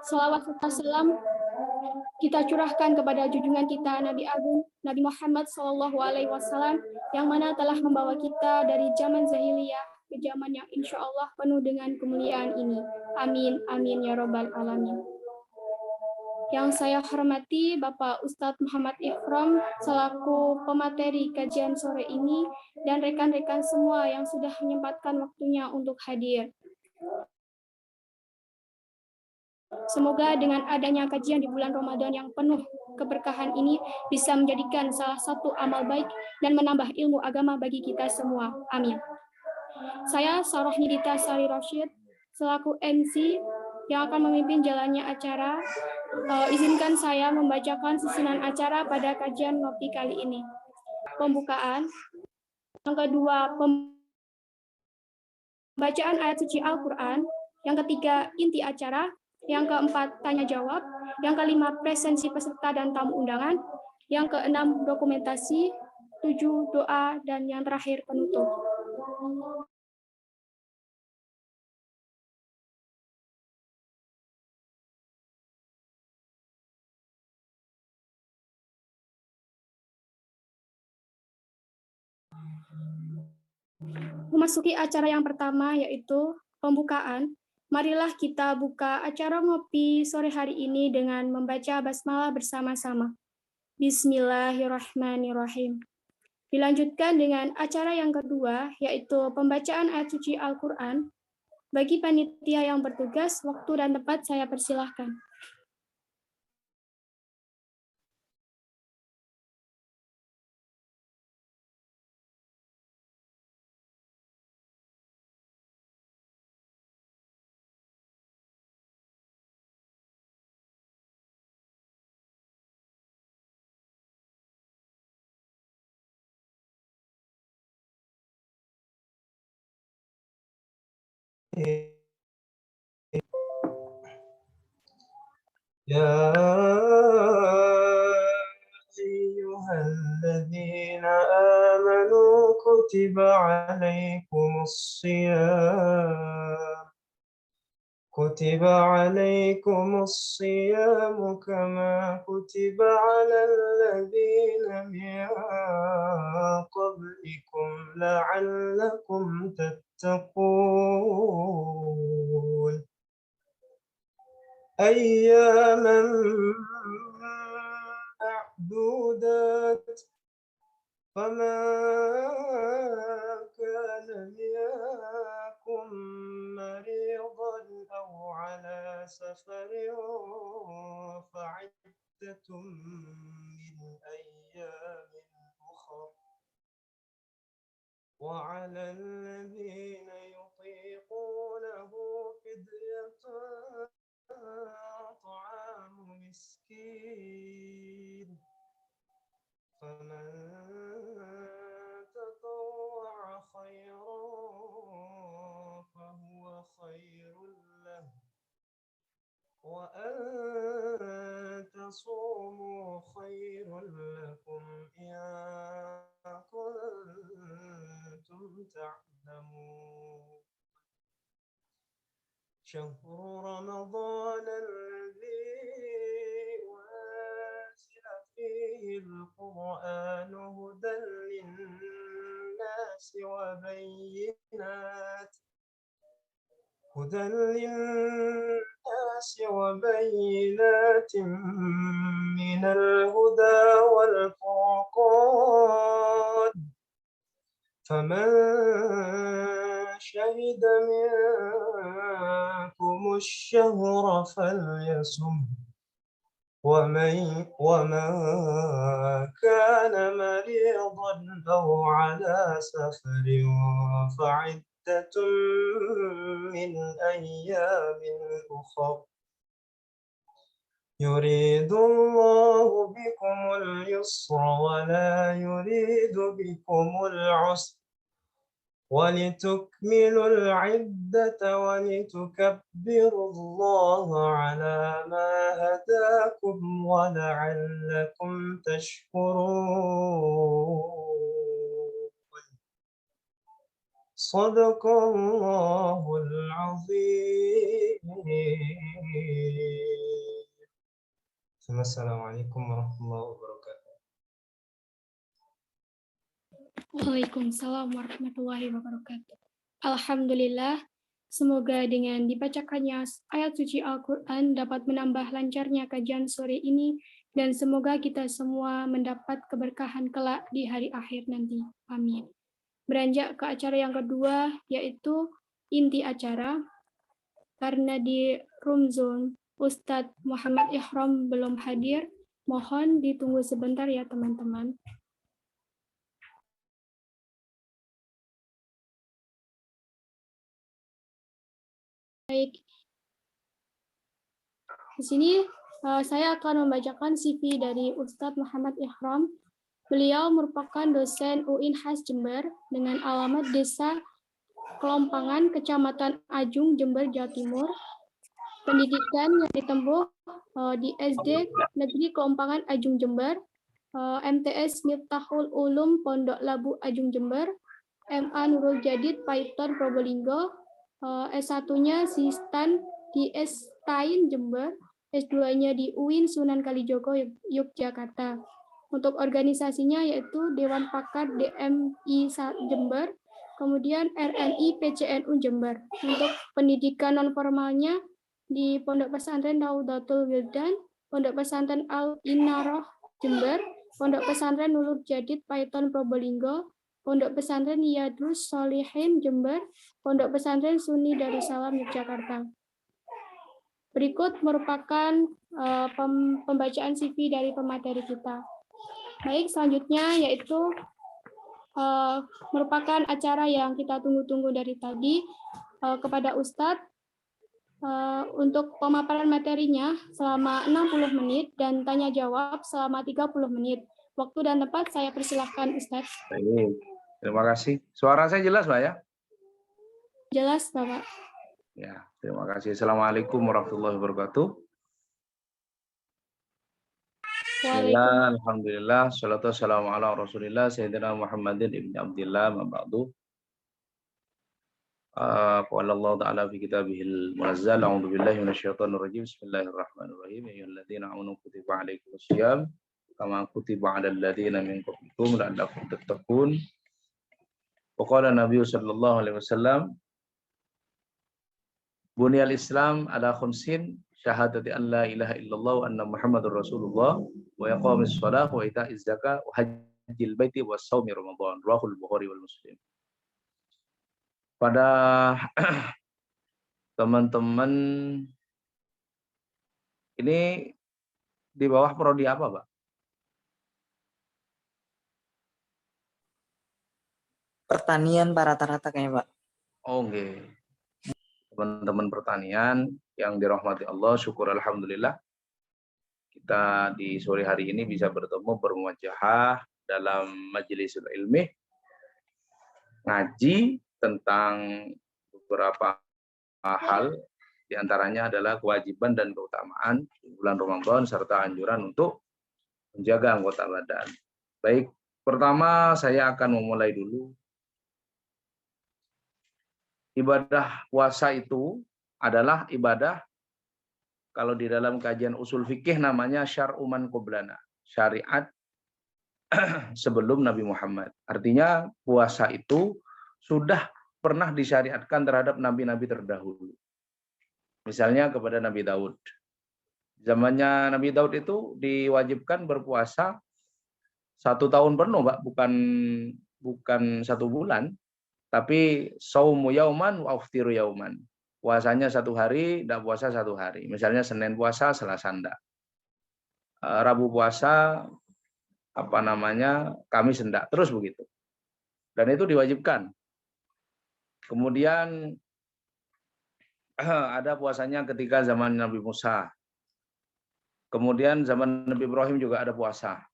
Salawat serta salam kita curahkan kepada junjungan kita Nabi Agung Nabi Muhammad SAW yang mana telah membawa kita dari zaman jahiliyah ke zaman yang insya Allah penuh dengan kemuliaan ini. Amin, amin ya robbal alamin. Yang saya hormati Bapak Ustadz Muhammad Ikram selaku pemateri kajian sore ini dan rekan-rekan semua yang sudah menyempatkan waktunya untuk hadir. Semoga dengan adanya kajian di bulan Ramadan yang penuh keberkahan ini bisa menjadikan salah satu amal baik dan menambah ilmu agama bagi kita semua. Amin. Saya Sarah Nidita Sari Rashid selaku MC yang akan memimpin jalannya acara. Izinkan saya membacakan susunan acara pada kajian ngopi kali ini. Pembukaan. Yang kedua, pembacaan ayat suci Al-Quran. Yang ketiga, inti acara. Yang keempat, tanya jawab. Yang kelima, presensi peserta dan tamu undangan. Yang keenam, dokumentasi. 7, doa. Dan yang terakhir, penutup. Memasuki acara yang pertama yaitu pembukaan. Marilah kita buka acara ngopi sore hari ini dengan membaca basmalah bersama-sama. Bismillahirrahmanirrahim. Dilanjutkan dengan acara yang kedua yaitu pembacaan ayat suci Al-Quran. Bagi panitia yang bertugas, waktu dan tempat saya persilahkan. يا أيها الذين آمنوا كتب عليكم الصيام كما كتب على الذين من قبلكم لعلكم تتقون أياما معدودات فمن كان منكم مريضا أو على سفر فعدة من أيام أخر وعلى الذين يطيقونه فدية طعام مسكين فمن تطوع خيرا فهو خير له وأن تصوموا خير لكم إن كنتم تعلمون شهر رمضان الذي أنزل فيه القرآن هدى للناس وبينات من الهدى والفرقان فمن شهد منكم الشهر فليصم ومن كان مريضا أو على سفر فعدة من أيام أخر يريد الله بكم اليسر ولا يريد بكم العسر ولتكملوا العدة ولتكبروا الله على ما هداكم ولعلكم تشكرون Sadaqallahul azim. Wassalamualaikum warahmatullahi wabarakatuh. Waalaikumsalam warahmatullahi wabarakatuh. Alhamdulillah, semoga dengan dibacakannya ayat suci Al-Quran dapat menambah lancarnya kajian sore ini, dan semoga kita semua mendapat keberkahan kelak di hari akhir nanti. Amin. Beranjak ke acara yang kedua, yaitu inti acara. Karena di room zone Ustadz Muhammad Ihram belum hadir, mohon ditunggu sebentar ya teman-teman. Baik, di sini saya akan membacakan CV dari Ustadz Muhammad Ihram. Beliau merupakan dosen UIN Has Jember dengan alamat Desa Kelompangan, Kecamatan Ajung, Jember, Jawa Timur. Pendidikan yang ditempuh di SD Negeri Kelompangan Ajung, Jember, MTS Miftahul Ulum Pondok Labu Ajung, Jember, MA Nurul Jadid Paiton Probolinggo, S1-nya Sistan di Estain Jember, S2-nya di UIN Sunan Kalijogo Yogyakarta. Untuk organisasinya yaitu Dewan Pakar DMI Jember, kemudian RNI PCNU Jember. Untuk pendidikan non formalnya di Pondok Pesantren Naudatul Wildan, Pondok Pesantren Al-Inaroh Jember, Pondok Pesantren Nurul Jadid Paiton Probolinggo, Pondok Pesantren Yadrus Solihin Jember, Pondok Pesantren Sunni Darussalam Yogyakarta. Berikut merupakan pembacaan CV dari pemateri kita. Baik, selanjutnya yaitu merupakan acara yang kita tunggu-tunggu dari tadi kepada Ustadz untuk pemaparan materinya selama 60 menit dan tanya jawab selama 30 menit. Waktu dan tempat saya persilahkan Ustadz. Baik, terima kasih. Suara saya jelas, Mbak ya? Jelas, Bapak. Ya, terima kasih. Assalamualaikum warahmatullahi wabarakatuh. Alhamdulillah, salatu wassalamu ala rasulillah, Sayyidina Muhammadin ibn Abdillah, ma'ba'du. Qala Allah Ta'ala fi kitabihil munazzal, a'udzu billahi minasyaitonir rajim, bismillahirrahmanirrahim, ya ayyuhalladzina amanu kutiba alaikumus syiyam, kama kutiba alal ladzina min qablikum la'allakum tattaqun. Wa qala Nabi sallallahu alaihi wasallam, Bunyal Islam ala khamsin, syahadati an la ilaha illallah wa anna Muhammadur Rasulullah, wa iqamis shalah wa ita'iz zakah wa hajjil baiti wa shaumi Ramadan. Rawahul Bukhari wal Muslim. Pada teman-teman ini di bawah prodi apa, Pak? Pertanian Pak, rata-rata kayaknya, Pak. Oh, okay. Teman-teman pertanian yang dirahmati Allah, syukur alhamdulillah kita di sore hari ini bisa bertemu bermuajahah dalam majelis ilmi, ngaji tentang beberapa hal, diantaranya adalah kewajiban dan keutamaan bulan Ramadan serta anjuran untuk menjaga anggota badan. Baik, pertama saya akan memulai dulu. Ibadah puasa itu adalah ibadah, kalau di dalam kajian usul fikih namanya syar'uman qoblana, syariat sebelum Nabi Muhammad. Artinya puasa itu sudah pernah disyariatkan terhadap nabi-nabi terdahulu. Misalnya kepada Nabi Daud. Zamannya Nabi Daud itu diwajibkan berpuasa 1 tahun penuh, Pak, bukan 1 bulan. Tapi saumu yauman wa aftiru yauman. Puasanya 1 hari, tidak puasa 1 hari. Misalnya Senin puasa, Selasa enggak. Rabu puasa, Kamis enggak. Terus begitu. Dan itu diwajibkan. Kemudian ada puasanya ketika zaman Nabi Musa. Kemudian zaman Nabi Ibrahim juga ada puasa.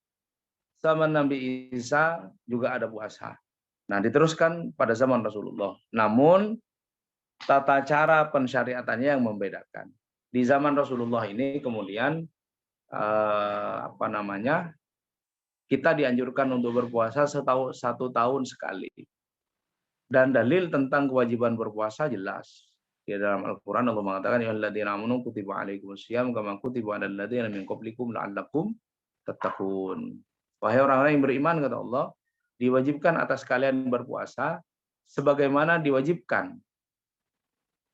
Zaman Nabi Isa juga ada puasa. Nah, diteruskan pada zaman Rasulullah. Namun tata cara pensyariatannya yang membedakan. Di zaman Rasulullah ini kemudian kita dianjurkan untuk berpuasa 1 tahun sekali. Dan dalil tentang kewajiban berpuasa jelas. Di dalam Al-Quran Allah mengatakan, ya alladzina amanu kutiba alaikumusiyam kama kutiba alal ladzina min qablikum la'allakum tattaqun. Wahai orang-orang yang beriman, kata Allah, diwajibkan atas kalian berpuasa sebagaimana diwajibkan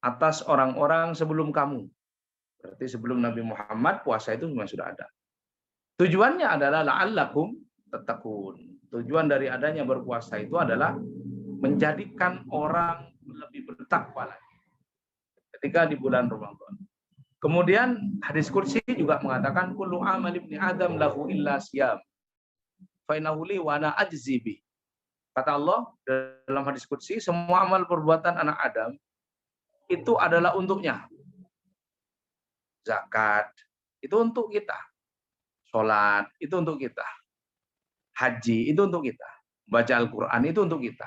atas orang-orang sebelum kamu. Berarti sebelum Nabi Muhammad puasa itu memang sudah ada. Tujuannya adalah la'allakum tattaqun. Tujuan dari adanya berpuasa itu adalah menjadikan orang lebih bertakwa lagi ketika di bulan Ramadan. Kemudian hadis qudsi juga mengatakan kullu amal ibni adam lahu illa siyam fa innahu li wa ana ajzi bi. Kata Allah dalam hadis qudsi, semua amal perbuatan anak Adam itu adalah untuknya. Zakat itu untuk kita. Salat itu untuk kita. Haji itu untuk kita. Baca Al-Qur'an itu untuk kita.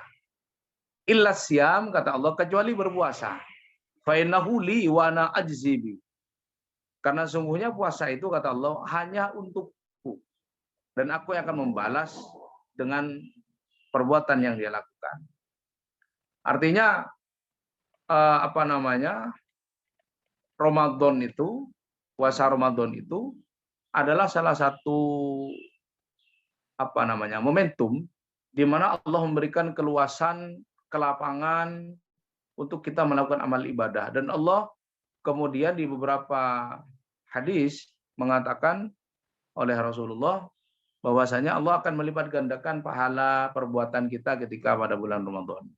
Illa siyam, kata Allah, kecuali berpuasa. Fa innahu li wa ana ajzi bi. Karena sungguhnya puasa itu, kata Allah, hanya untukku. Dan aku yang akan membalas dengan perbuatan yang dia lakukan. Artinya Ramadan itu, puasa Ramadan itu adalah salah satu momentum di mana Allah memberikan keluasan, kelapangan untuk kita melakukan amal ibadah. Dan Allah kemudian di beberapa hadis mengatakan oleh Rasulullah bahwasanya Allah akan melipat gandakan pahala perbuatan kita ketika pada bulan Ramadan.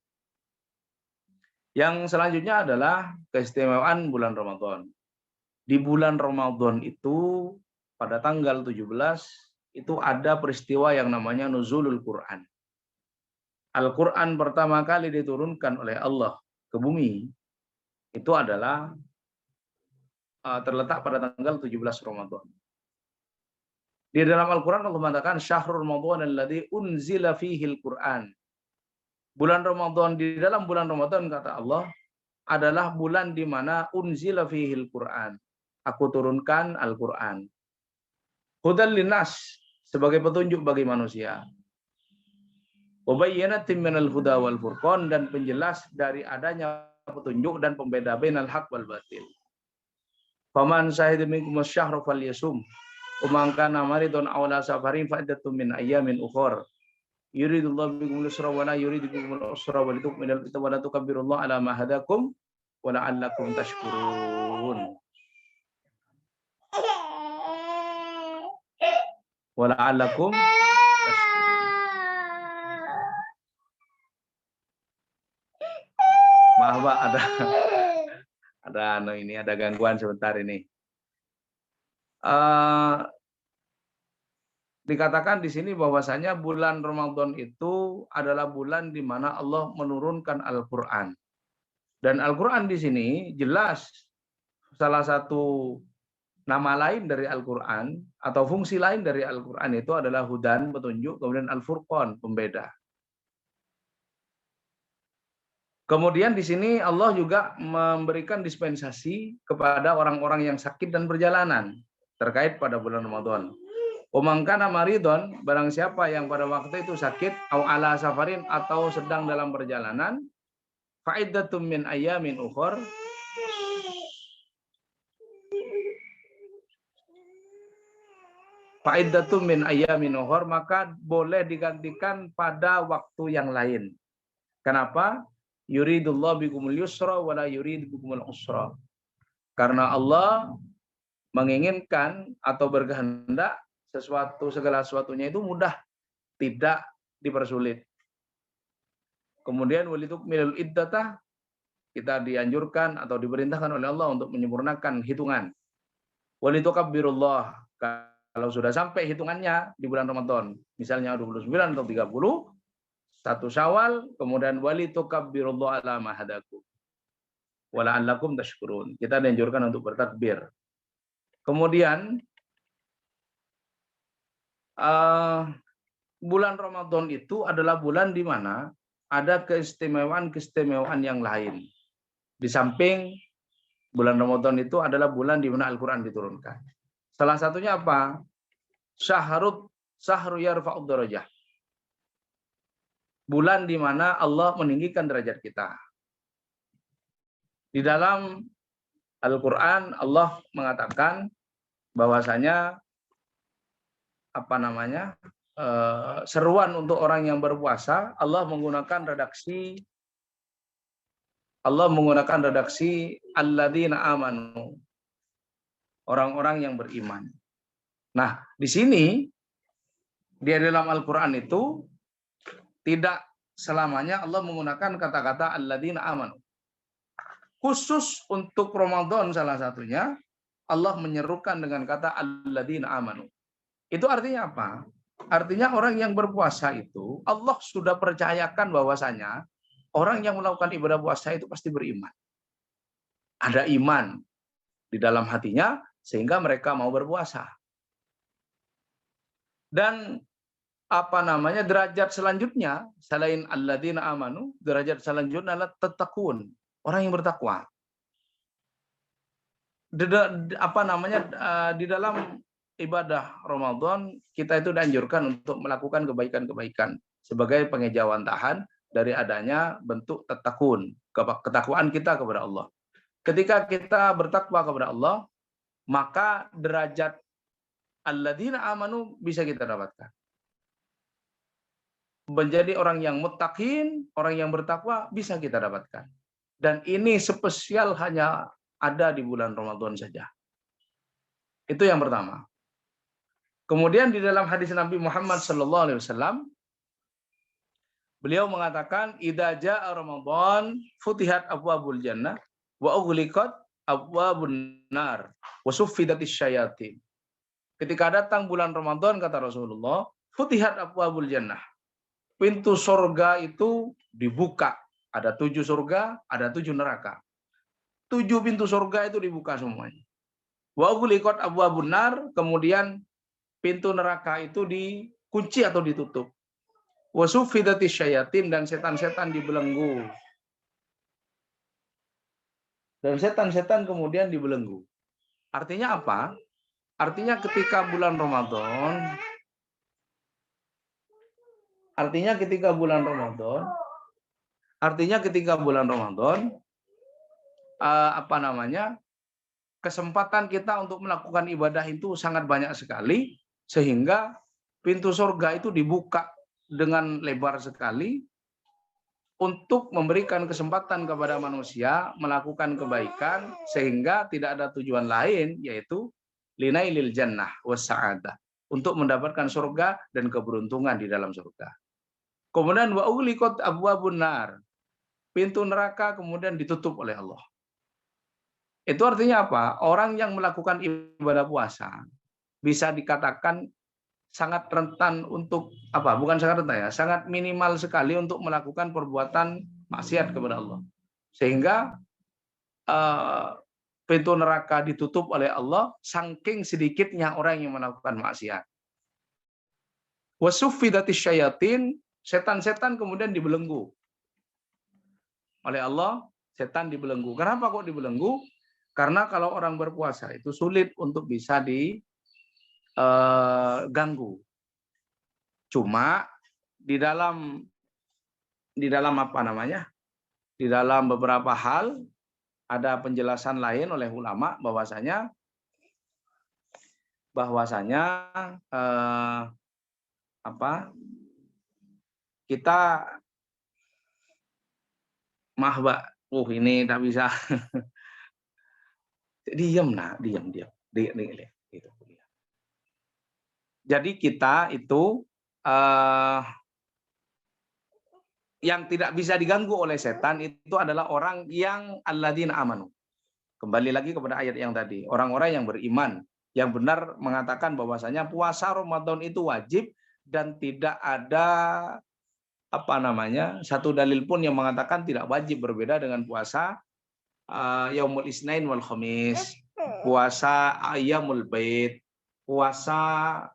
Yang selanjutnya adalah keistimewaan bulan Ramadan. Di bulan Ramadan itu pada tanggal 17 itu ada peristiwa yang namanya nuzulul Quran. Al-Quran pertama kali diturunkan oleh Allah ke bumi itu adalah terletak pada tanggal 17 Ramadan. Di dalam Al-Quran Allah mengatakan syahrul Ramadan alladzi unzila fihil Quran. Bulan Ramadan, di dalam bulan Ramadan, kata Allah, adalah bulan di mana unzila fihil Quran. Aku turunkan Al-Quran. Hudal linnas, sebagai petunjuk bagi manusia. Wabayyanatin minal huda wal furqan, dan penjelas dari adanya petunjuk dan pembeda bainal haq wal batil. Faman syahida minkum asy-syahra falyasum. Man kana maridun aw ala safarin fa iddatun min ayyamin ukhra. Yuridullahu bikumul yusra wa la yuridu bikumul usra wa litukmilul iddata wa la tukabbirullaha ala ma hadakum wa la'allakum tashkurun. Wa la'allakum tashkurun. Maaf Pak, ada gangguan sebentar ini. Dikatakan di sini bahwasanya bulan Ramadan itu adalah bulan di mana Allah menurunkan Al-Quran. Dan Al-Quran di sini jelas salah satu nama lain dari Al-Quran atau fungsi lain dari Al-Quran itu adalah hudan, petunjuk, kemudian Al-Furqan, pembeda. Kemudian di sini Allah juga memberikan dispensasi kepada orang-orang yang sakit dan perjalanan terkait pada bulan Ramadan. Umangkana maridon, barang siapa yang pada waktu itu sakit, au ala safarin, atau sedang dalam perjalanan, fa'iddatum min ayyamin ukhor, fa'iddatum min ayyamin ukhor, maka boleh digantikan pada waktu yang lain. Kenapa? Yuridullah bikumul yusra wa la yurid bikumul usra. Karena Allah menginginkan atau berkehendak segala sesuatunya itu mudah, tidak dipersulit. Kemudian walitukmilul iddata, kita dianjurkan atau diperintahkan oleh Allah untuk menyempurnakan hitungan. Walitukabbirullah, kalau sudah sampai hitungannya di bulan Ramadan, misalnya 29 atau 30, 1 Syawal, kemudian walitukabbirullah ala ma hadakum wa la'allakum tashkurun. Kita dianjurkan untuk bertakbir. Kemudian bulan Ramadan itu adalah bulan di mana ada keistimewaan yang lain. Di samping bulan Ramadan itu adalah bulan di mana Al-Quran diturunkan. Salah satunya apa? Syahru yarfa'ud darajah. Bulan di mana Allah meninggikan derajat kita. Di dalam Al-Quran Allah mengatakan bahwasanya seruan untuk orang yang berpuasa, Allah menggunakan redaksi alladzina amanu, orang-orang yang beriman. Nah, di sini di dalam Al-Quran itu tidak selamanya Allah menggunakan kata-kata alladzina amanu. Khusus untuk Ramadan salah satunya Allah menyerukan dengan kata alladzina amanu. Itu artinya apa? Artinya orang yang berpuasa itu Allah sudah percayakan bahwasanya orang yang melakukan ibadah puasa itu pasti beriman. Ada iman di dalam hatinya sehingga mereka mau berpuasa. Dan derajat selanjutnya selain alladzina amanu, derajat selanjutnya adalah tattaqun, orang yang bertakwa. Di dalam ibadah Ramadan kita itu dianjurkan untuk melakukan kebaikan-kebaikan sebagai pengejauhan dari adanya bentuk tattaqun, ketakwaan kita kepada Allah. Ketika kita bertakwa kepada Allah, maka derajat alladzina amanu bisa kita dapatkan. Menjadi orang yang muttaqin, orang yang bertakwa bisa kita dapatkan. Dan ini spesial hanya ada di bulan Ramadan saja. Itu yang pertama. Kemudian di dalam hadis Nabi Muhammad SAW, beliau mengatakan, "Idza jaa Ramadan, futihat abwabul jannah, wa ughliqat abwabun nar, wa suffidatis syayatin." Ketika datang bulan Ramadan, kata Rasulullah, futihat abwabul jannah. Pintu surga itu dibuka. Ada 7 surga, ada 7 neraka. 7 pintu surga itu dibuka semuanya. Wa ughliqat abwabun nar, kemudian pintu neraka itu dikunci atau ditutup. Wa suffidatis syayatin, dan setan-setan dibelenggu. Dan setan-setan kemudian dibelenggu. Artinya apa? Artinya ketika bulan Ramadan, kesempatan kita untuk melakukan ibadah itu sangat banyak sekali, sehingga pintu surga itu dibuka dengan lebar sekali untuk memberikan kesempatan kepada manusia melakukan kebaikan, sehingga tidak ada tujuan lain, yaitu linailil jannah was sa'adah, untuk mendapatkan surga dan keberuntungan di dalam surga. Kemudian wa ughliqat abwabun nar, pintu neraka kemudian ditutup oleh Allah. Itu artinya apa? Orang yang melakukan ibadah puasa bisa dikatakan sangat rentan untuk apa? Bukan sangat rentan ya, sangat minimal sekali untuk melakukan perbuatan maksiat kepada Allah. Sehingga pintu neraka ditutup oleh Allah saking sedikitnya orang yang melakukan maksiat. Wasuffidatis syayatin, setan-setan kemudian dibelenggu oleh Allah. Setan dibelenggu. Kenapa kok dibelenggu? Karena kalau orang berpuasa itu sulit untuk bisa diganggu. Cuma di dalam di dalam beberapa hal ada penjelasan lain oleh ulama bahwasanya kita ini tak bisa. diam. Gitu. Jadi kita itu yang tidak bisa diganggu oleh setan itu adalah orang yang alladzina amanu. Kembali lagi kepada ayat yang tadi, orang-orang yang beriman, yang benar mengatakan bahwasanya puasa Ramadan itu wajib, dan tidak ada satu dalil pun yang mengatakan tidak wajib, berbeda dengan puasa Yaumul Isnain wal Khamis, puasa Ayyamul Bait, puasa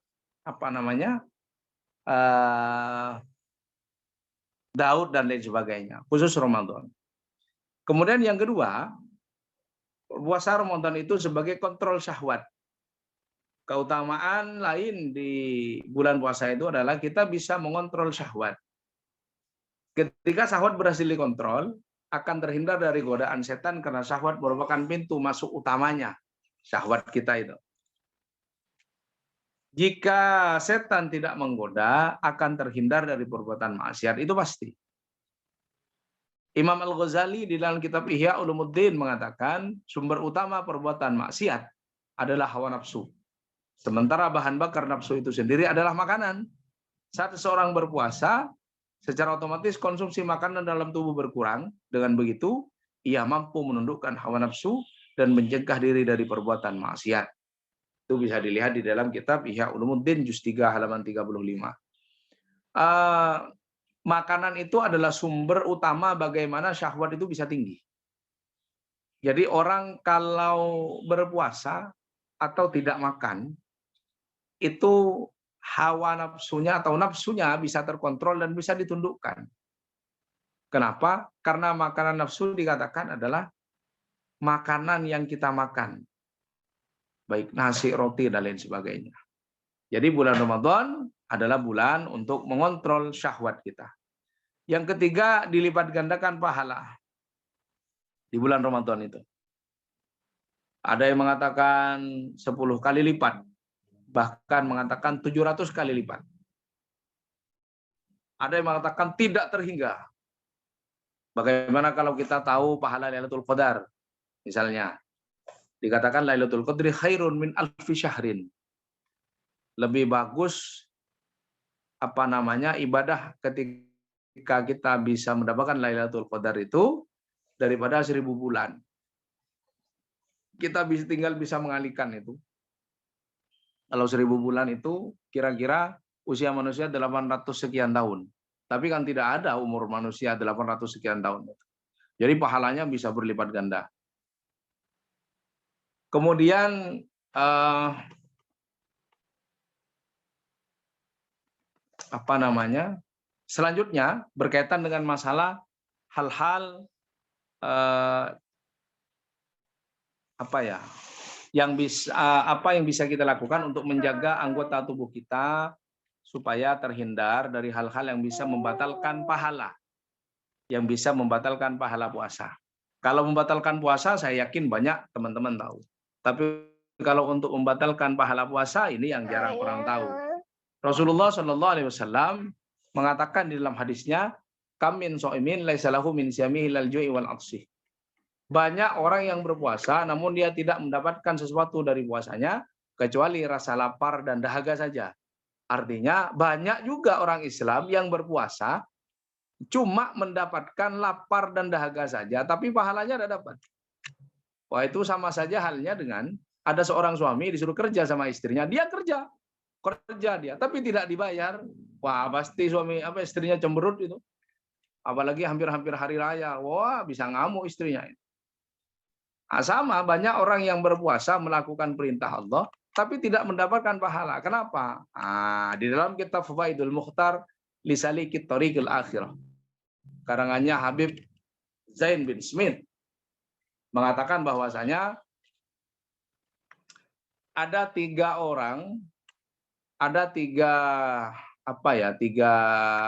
Daud dan lain sebagainya, khusus Ramadan. Kemudian yang kedua, puasa Ramadan itu sebagai kontrol syahwat. Keutamaan lain di bulan puasa itu adalah kita bisa mengontrol syahwat. Ketika syahwat berhasil dikontrol, akan terhindar dari godaan setan karena syahwat merupakan pintu masuk utamanya. Syahwat kita itu. Jika setan tidak menggoda, akan terhindar dari perbuatan maksiat. Itu pasti. Imam Al-Ghazali di dalam kitab Ihya Ulumuddin mengatakan sumber utama perbuatan maksiat adalah hawa nafsu. Sementara bahan bakar nafsu itu sendiri adalah makanan. Saat seseorang berpuasa, secara otomatis konsumsi makanan dalam tubuh berkurang. Dengan begitu, ia mampu menundukkan hawa nafsu dan mencegah diri dari perbuatan maksiat. Itu bisa dilihat di dalam kitab Ihya Ulumuddin juz 3 halaman 35. Makanan itu adalah sumber utama bagaimana syahwat itu bisa tinggi. Jadi orang kalau berpuasa atau tidak makan, itu hawa nafsunya atau nafsunya bisa terkontrol dan bisa ditundukkan. Kenapa? Karena makanan nafsu dikatakan adalah makanan yang kita makan. Baik nasi, roti, dan lain sebagainya. Jadi bulan Ramadan adalah bulan untuk mengontrol syahwat kita. Yang ketiga, dilipat gandakan pahala di bulan Ramadan itu. Ada yang mengatakan 10 kali lipat, bahkan mengatakan 700 kali lipat. Ada yang mengatakan tidak terhingga. Bagaimana kalau kita tahu pahala Lailatul Qadar? Misalnya, dikatakan Lailatul Qadri khairun min alfi syahrin. Lebih bagus ibadah ketika kita bisa mendapatkan Lailatul Qadar itu daripada 1000 bulan. Kita tinggal bisa mengalihkan itu. Kalau 1000 bulan itu kira-kira usia manusia 800 sekian tahun. Tapi kan tidak ada umur manusia 800 sekian tahun. Jadi pahalanya bisa berlipat ganda. Kemudian selanjutnya berkaitan dengan masalah hal-hal yang bisa kita lakukan untuk menjaga anggota tubuh kita supaya terhindar dari hal-hal yang bisa membatalkan pahala, puasa. Kalau membatalkan puasa, saya yakin banyak teman-teman tahu. Tapi kalau untuk membatalkan pahala puasa, ini yang jarang orang tahu. Rasulullah Shallallahu Alaihi Wasallam mengatakan di dalam hadisnya, "Kam min sha'imin laisa lahu min siyamihi ilal ju'i wal 'atsih." Banyak orang yang berpuasa, namun dia tidak mendapatkan sesuatu dari puasanya kecuali rasa lapar dan dahaga saja. Artinya banyak juga orang Islam yang berpuasa cuma mendapatkan lapar dan dahaga saja, tapi pahalanya tidak dapat. Wah, itu sama saja halnya dengan ada seorang suami disuruh kerja sama istrinya, dia kerja dia, tapi tidak dibayar. Wah, pasti istrinya cemberut itu. Apalagi hampir-hampir hari raya, wah bisa ngamuk istrinya. Sama banyak orang yang berpuasa melakukan perintah Allah, tapi tidak mendapatkan pahala. Kenapa? Di dalam kitab Fawaidul Mukhtar li Salikit Thariqil Akhirah, karangannya Habib Zain bin Smith, mengatakan bahwasanya ada tiga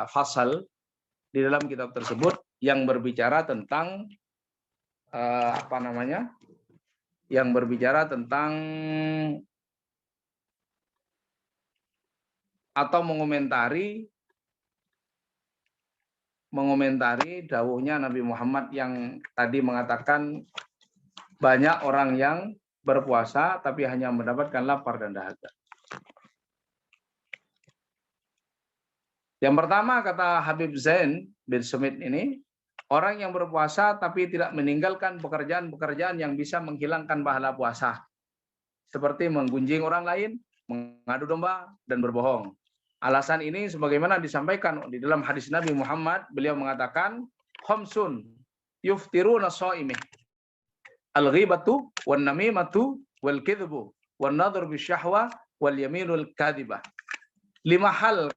fasal di dalam kitab tersebut yang berbicara tentang atau mengomentari dawuhnya Nabi Muhammad yang tadi mengatakan banyak orang yang berpuasa tapi hanya mendapatkan lapar dan dahaga. Yang pertama, kata Habib Zain bin Smith ini, orang yang berpuasa tapi tidak meninggalkan pekerjaan-pekerjaan yang bisa menghilangkan pahala puasa. Seperti menggunjing orang lain, mengadu domba, dan berbohong. Alasan ini sebagaimana disampaikan di dalam hadis Nabi Muhammad, beliau mengatakan, khamsun yuftiruna shaimi, al-ghibatu wan namimatu wal kidhbu wan nadhru bisyahwa wal yaminul kadhibah. 5 hal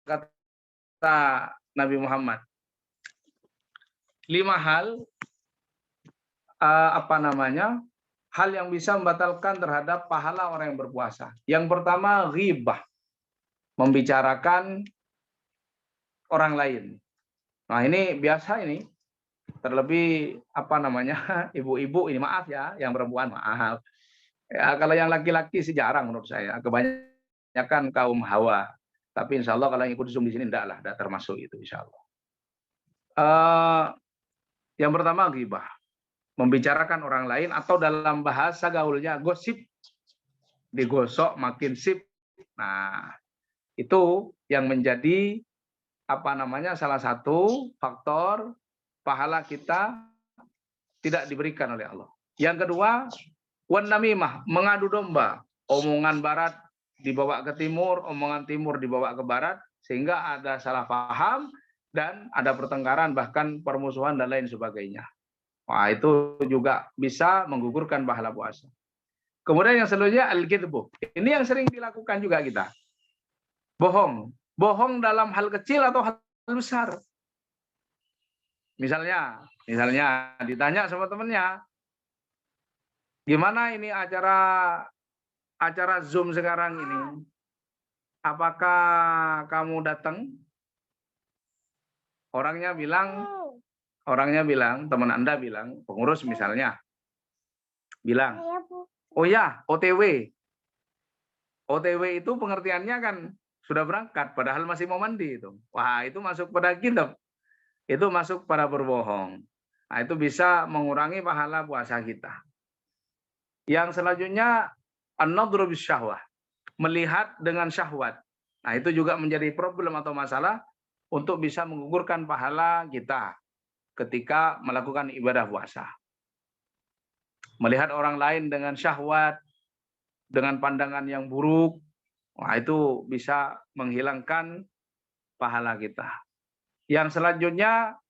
kata Nabi Muhammad. 5 hal hal yang bisa membatalkan terhadap pahala orang yang berpuasa. Yang pertama, ghibah, membicarakan orang lain. Nah, ini biasa ini. Terlebih apa namanya ibu-ibu ini, maaf ya, yang perempuan maaf. Ya, kalau yang laki-laki sih jarang menurut saya. Kebanyakan kaum hawa. Tapi insya Allah kalau yang ikut Zoom di sini enggak termasuk itu insya Allah. Yang pertama ghibah, membicarakan orang lain atau dalam bahasa gaulnya gosip, digosok makin sip. Nah, itu yang menjadi apa namanya salah satu faktor pahala kita tidak diberikan oleh Allah. Yang kedua, wan namimah, mengadu domba, omongan barat dibawa ke timur, omongan timur dibawa ke barat, sehingga ada salah paham dan ada pertengkaran, bahkan permusuhan dan lain sebagainya. Wah, itu juga bisa menggugurkan pahala puasa. Kemudian yang selanjutnya al-kidbu. Ini yang sering dilakukan juga kita. Bohong. Bohong dalam hal kecil atau hal besar. Misalnya ditanya sama temennya, gimana ini acara Zoom sekarang ini? Apakah kamu datang? Orangnya bilang, teman Anda bilang, pengurus misalnya, bilang, oh ya, OTW. OTW itu pengertiannya kan sudah berangkat, padahal masih mau mandi itu. Wah, itu masuk pada kitab. Itu masuk pada berbohong. Nah, itu bisa mengurangi pahala puasa kita. Yang selanjutnya, an-nadhru bisyahwah, melihat dengan syahwat. Nah, itu juga menjadi problem atau masalah untuk bisa menggugurkan pahala kita ketika melakukan ibadah puasa. Melihat orang lain dengan syahwat, dengan pandangan yang buruk, nah, itu bisa menghilangkan pahala kita. Yang selanjutnya,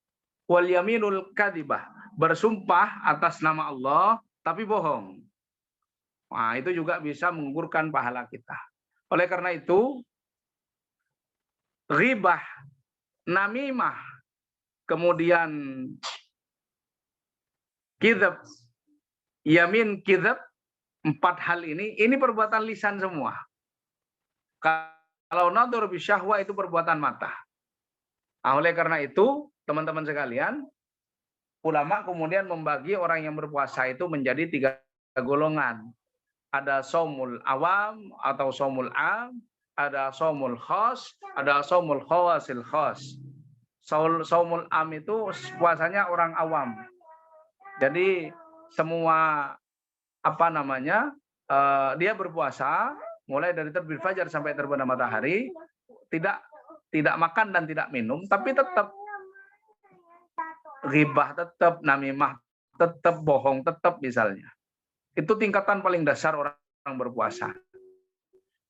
wal yaminul kadhibah, bersumpah atas nama Allah tapi bohong. Nah, itu juga bisa menggugurkan pahala kita. Oleh karena itu, ghibah, namimah, kemudian kidzab, yamin kidzab, 4 hal ini perbuatan lisan semua. Kalau nadhur bisyahwa itu perbuatan mata. Nah, oleh karena itu, teman-teman sekalian, ulama kemudian membagi orang yang berpuasa itu menjadi 3 golongan. Ada shaumul awam atau shaumul am, ada shaumul khas, ada shaumul khawasil khas. Shaumul am itu puasanya orang awam. Jadi semua dia berpuasa mulai dari terbit fajar sampai terbenam matahari, tidak makan dan tidak minum, tapi tetap ghibah, tetap namimah, tetap bohong, tetap misalnya. Itu tingkatan paling dasar orang berpuasa.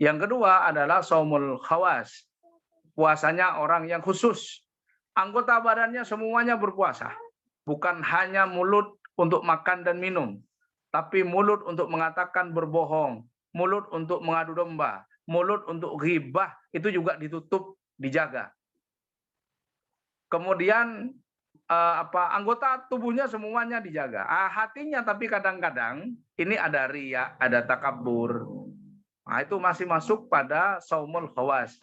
Yang kedua adalah shaumul khawas. Puasanya orang yang khusus. Anggota badannya semuanya berpuasa. Bukan hanya mulut untuk makan dan minum, tapi mulut untuk mengatakan berbohong, mulut untuk mengadu domba, mulut untuk ghibah, itu juga ditutup, dijaga. Kemudian anggota tubuhnya semuanya dijaga. Hatinya tapi kadang-kadang ini ada riya, ada takabur. Nah, itu masih masuk pada shaumul khawas.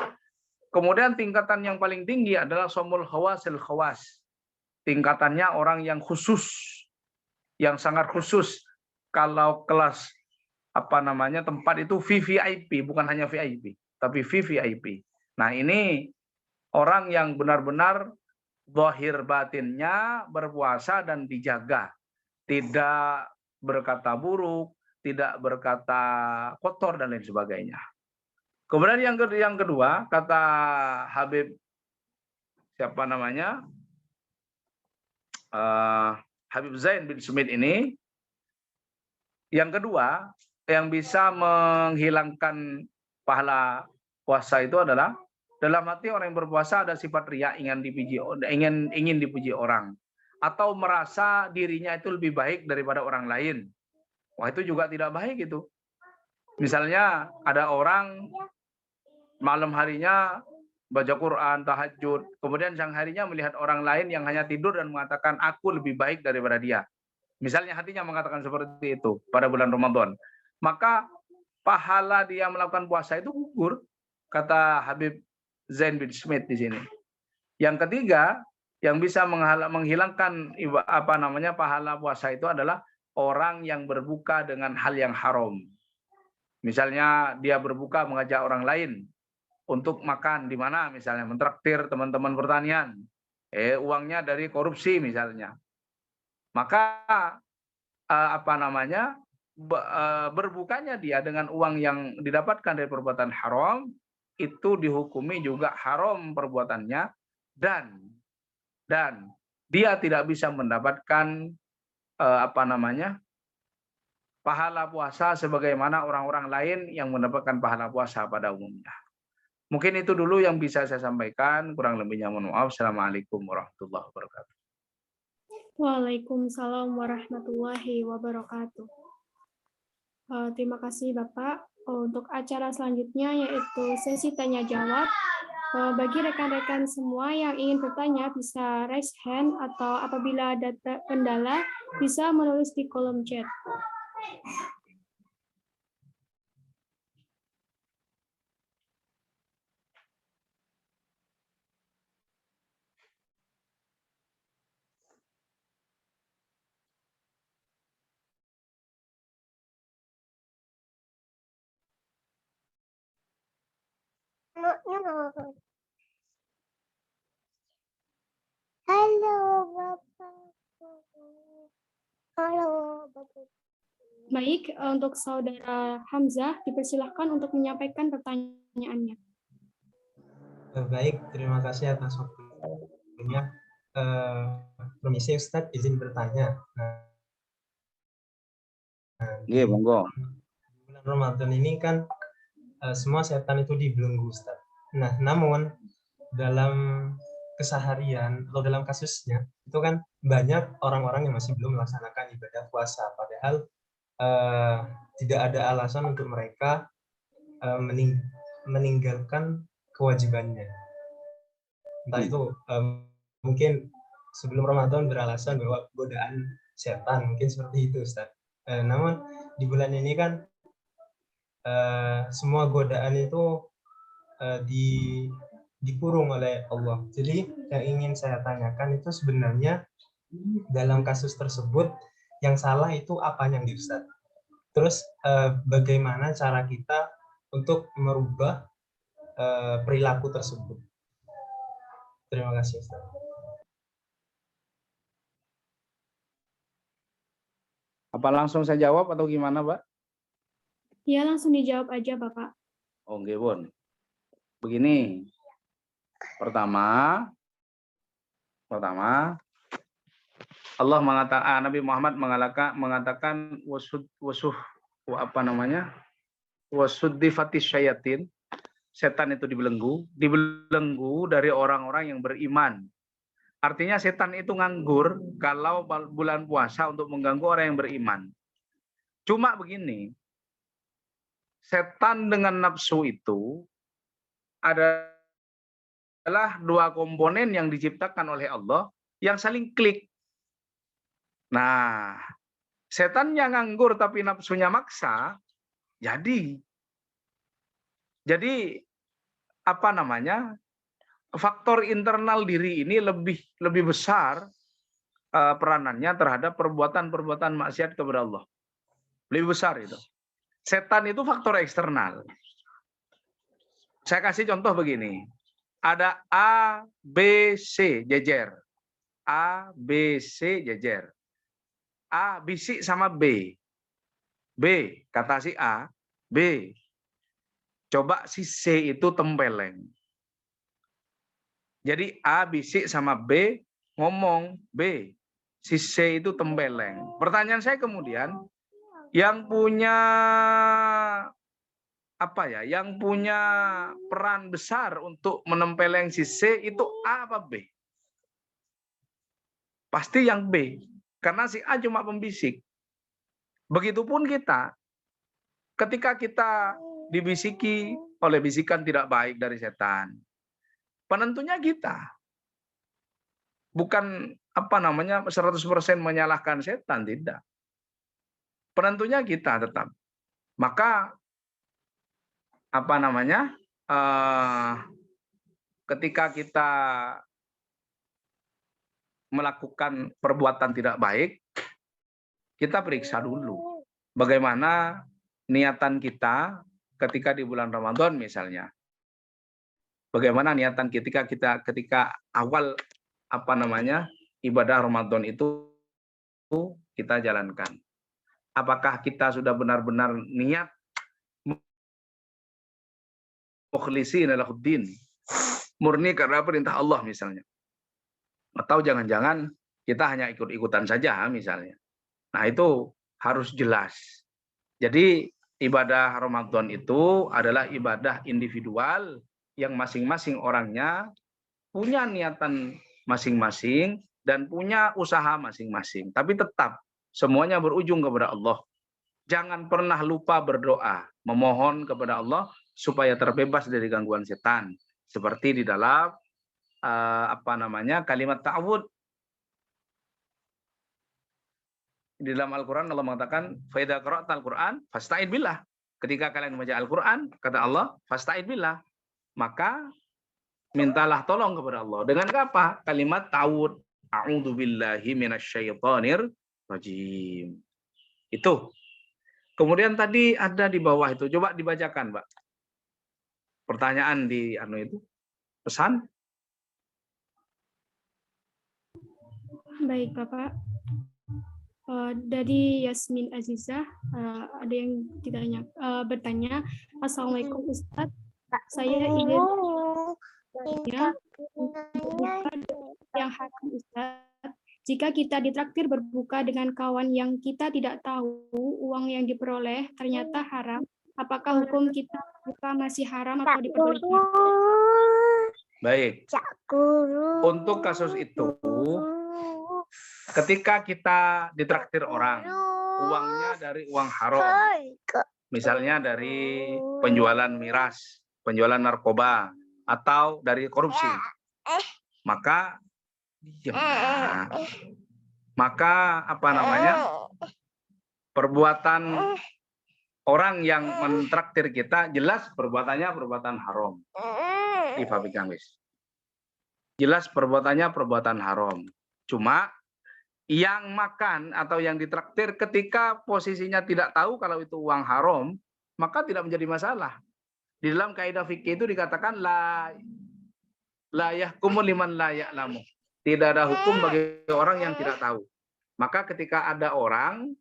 Kemudian tingkatan yang paling tinggi adalah shaumul khawasil khawas. Tingkatannya orang yang khusus, yang sangat khusus. Kalau kelas tempat itu VVIP, bukan hanya VIP, tapi VVIP. Nah, ini orang yang benar-benar zahir batinnya berpuasa dan dijaga, tidak berkata buruk, tidak berkata kotor dan lain sebagainya. Kemudian yang kedua, kata Habib Habib Zain bin Sumit ini, yang kedua yang bisa menghilangkan pahala puasa itu adalah dalam hati orang yang berpuasa ada sifat riya, ingin dipuji orang, atau merasa dirinya itu lebih baik daripada orang lain. Wah, itu juga tidak baik itu. Misalnya ada orang malam harinya baca Quran, tahajud, kemudian siang harinya melihat orang lain yang hanya tidur dan mengatakan aku lebih baik daripada dia. Misalnya hatinya mengatakan seperti itu pada bulan Ramadan, maka pahala dia melakukan puasa itu gugur, kata Habib Zain bin Smith di sini. Yang ketiga, Yang bisa menghilangkan pahala puasa itu adalah orang yang berbuka dengan hal yang haram. Misalnya dia berbuka mengajak orang lain untuk makan di mana, misalnya mentraktir teman-teman pertanian, uangnya dari korupsi misalnya. Maka berbukanya dia dengan uang yang didapatkan dari perbuatan haram itu dihukumi juga haram perbuatannya, dan dia tidak bisa mendapatkan pahala puasa sebagaimana orang-orang lain yang mendapatkan pahala puasa pada umumnya. Mungkin itu dulu yang bisa saya sampaikan, kurang lebihnya mohon maaf. Assalamualaikum warahmatullahi wabarakatuh. Waalaikumsalam warahmatullahi wabarakatuh. Terima kasih Bapak. Untuk acara selanjutnya yaitu sesi tanya jawab. Bagi rekan-rekan semua yang ingin bertanya bisa raise hand atau apabila ada kendala bisa menulis di kolom chat. Halo Bapak. Halo Bapak. Baik, untuk Saudara Hamzah dipersilahkan untuk menyampaikan pertanyaannya. Baik, terima kasih atas waktunya. Permisi Ustadz, izin bertanya. Iya, monggo. Bulan Ramadan ini kan semua setan itu dibelenggu Ustadz. Nah, namun dalam keseharian atau dalam kasusnya itu kan banyak orang-orang yang masih belum melaksanakan ibadah puasa, padahal tidak ada alasan untuk mereka meninggalkan kewajibannya. Entah itu mungkin sebelum Ramadan beralasan bahwa godaan setan, mungkin seperti itu Ustaz. Namun di bulan ini kan semua godaan itu dikurung oleh Allah. Jadi yang ingin saya tanyakan itu sebenarnya dalam kasus tersebut yang salah itu apanya nih Ustaz? Terus bagaimana cara kita untuk merubah perilaku tersebut? Terima kasih Ustaz. Apa langsung saya jawab atau gimana, Pak? Ya, langsung dijawab aja, Bapak. Oh, nggih, Bon. Begini. Pertama Allah mengatakan, Nabi Muhammad mengatakan wasuddifatis syayatin, setan itu dibelenggu dari orang-orang yang beriman. Artinya setan itu nganggur kalau bulan puasa untuk mengganggu orang yang beriman. Cuma begini, setan dengan nafsu itu adalah dua komponen yang diciptakan oleh Allah yang saling klik. Nah, setan yang nganggur tapi nafsunya maksa, jadi faktor internal diri ini lebih besar peranannya terhadap perbuatan-perbuatan maksiat kepada Allah. Lebih besar itu. Setan itu faktor eksternal. Saya kasih contoh begini. Ada A, B, C jejer. A, B, C jejer. A bisik sama B. B kata si A, B. Coba si C itu tempeleng. Jadi A bisik sama B ngomong, B. Si C itu tempeleng. Pertanyaan saya kemudian, yang punya yang punya peran besar untuk menempeleng si C itu A apa B? Pasti yang B, karena si A cuma pembisik. Begitupun kita, ketika kita dibisiki oleh bisikan tidak baik dari setan, penentunya kita. Bukan 100% menyalahkan setan, tidak. Penentunya kita tetap. Maka ketika kita melakukan perbuatan tidak baik, kita periksa dulu bagaimana niatan kita ketika di bulan Ramadan misalnya. Bagaimana niatan ketika awal ibadah Ramadan itu kita jalankan. Apakah kita sudah benar-benar niat mukhlisin lahuddin, murni karena perintah Allah misalnya. Atau jangan-jangan kita hanya ikut-ikutan saja misalnya. Nah, itu harus jelas. Jadi ibadah Ramadan itu adalah ibadah individual yang masing-masing orangnya punya niatan masing-masing dan punya usaha masing-masing. Tapi tetap semuanya berujung kepada Allah. Jangan pernah lupa berdoa, memohon kepada Allah supaya terbebas dari gangguan setan. Seperti di dalam kalimat ta'awud. Di dalam Al-Quran Allah mengatakan, "Fa idza qara'tal Qur'an fasta'id billah." Ketika kalian membaca Al-Quran, kata Allah, "Fasta'id billah." Maka mintalah tolong kepada Allah. Dengan apa? Kalimat ta'awud. A'udzu billahi minasyaitonir rajim. Itu. Kemudian tadi ada di bawah itu. Coba dibacakan, Mbak. Pertanyaan di itu. Pesan. Baik, Bapak. Dari Yasmin Azizah, ada yang bertanya, Assalamualaikum Ustadz, saya ingin bertanya yang haram Ustadz, jika kita ditraktir berbuka dengan kawan yang kita tidak tahu uang yang diperoleh ternyata haram, apakah hukum kita berbuka masih haram atau diperbolehkan? Baik. Untuk kasus itu, ketika kita ditraktir orang, uangnya dari uang haram, misalnya dari penjualan miras, penjualan narkoba, atau dari korupsi, maka perbuatan orang yang mentraktir kita jelas perbuatannya perbuatan haram. Jelas perbuatannya perbuatan haram. Cuma yang makan atau yang ditraktir ketika posisinya tidak tahu kalau itu uang haram, maka tidak menjadi masalah. Di dalam kaidah fikih itu dikatakan la yahkumu liman la ya'lamu. Tidak ada hukum bagi orang yang tidak tahu. Maka ketika ada orang